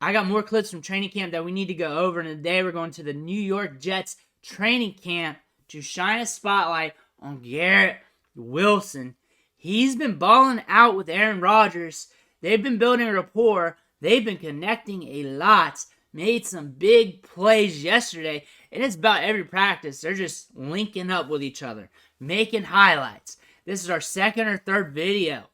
I got more clips from training camp that we need to go over, and today we're going to the New York Jets training camp to shine a spotlight on Garrett Wilson. He's been balling out with Aaron Rodgers. They've been building a rapport. They've been connecting a lot. Made some big plays yesterday, and it's about every practice. They're just linking up with each other, making highlights. This is our second or third video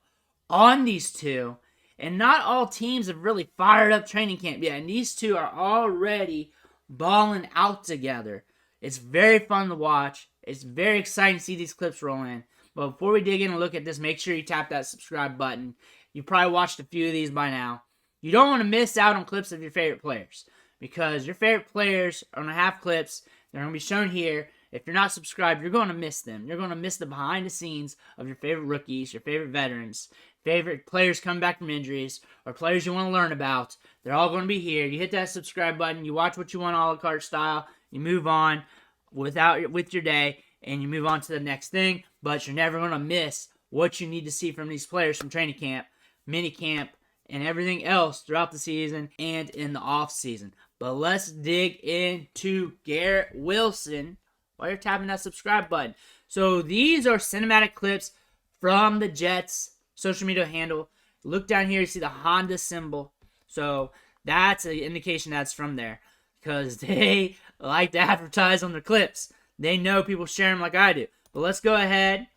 on these two, and not all teams have really fired up training camp yet, and these two are already balling out together. It's very fun to watch. It's very exciting to see these clips roll in. But before we dig in and look at this, make sure you tap that subscribe button. You probably watched a few of these by now. You don't want to miss out on clips of your favorite players, because your favorite players are going to have clips. They're going to be shown here. If you're not subscribed, you're going to miss them. You're going to miss the behind the scenes of your favorite rookies, your favorite veterans, favorite players coming back from injuries, or players you want to learn about. They're all going to be here. You hit that subscribe button. You watch what you want, a la carte style. You move on with your day, and you move on to the next thing. But you're never going to miss what you need to see from these players from training camp, mini camp, and everything else throughout the season and in the off season. But let's dig into Garrett Wilson while you're tapping that subscribe button. So these are cinematic clips from the Jets social media handle. Look down here, you see the Honda symbol. So that's an indication that's from there, because they like to advertise on their clips. They know people share them like I do. But let's go ahead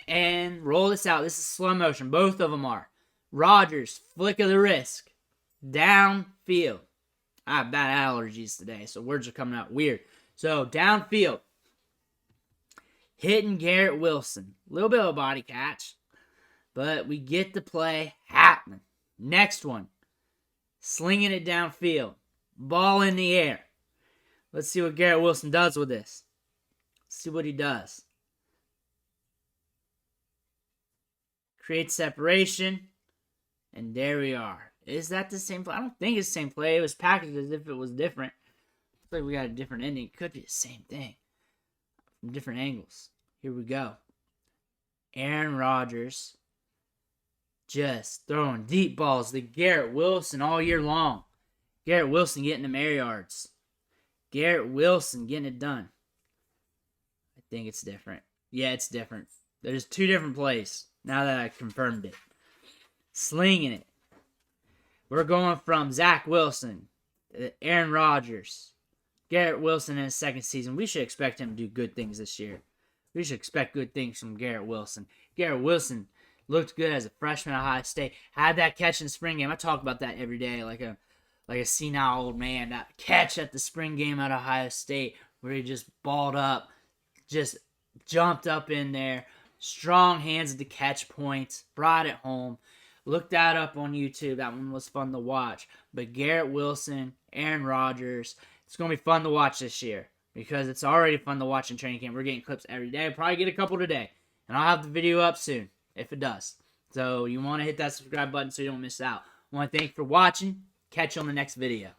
and roll this out. This is slow motion. Both of them are. Rodgers, flick of the wrist, downfield. I have bad allergies today, so words are coming out weird. So downfield, hitting Garrett Wilson. A little bit of a body catch, but we get the play happening. Next one, slinging it downfield, ball in the air. Let's see what Garrett Wilson does with this. Let's see what he does. Create separation. And there we are. Is that the same play? I don't think it's the same play. It was packaged as if it was different. Looks like we got a different ending. It could be the same thing from different angles. Here we go. Aaron Rodgers just throwing deep balls to Garrett Wilson all year long. Garrett Wilson getting them air yards. Garrett Wilson getting it done. I think it's different. Yeah, it's different. There's two different plays now that I confirmed it. Slinging it. We're going from Zach Wilson, Aaron Rodgers, Garrett Wilson in his second season. We should expect him to do good things this year. We should expect good things from Garrett Wilson. Garrett Wilson looked good as a freshman at Ohio State. Had that catch in the spring game. I talk about that every day like a senile old man. That catch at the spring game at Ohio State where he just balled up, just jumped up in there. Strong hands at the catch point. Brought it home. Look that up on YouTube. That one was fun to watch. But Garrett Wilson, Aaron Rodgers, it's going to be fun to watch this year, because it's already fun to watch in training camp. We're getting clips every day. I'll probably get a couple today. And I'll have the video up soon, if it does. So you want to hit that subscribe button so you don't miss out. I want to thank you for watching. Catch you on the next video.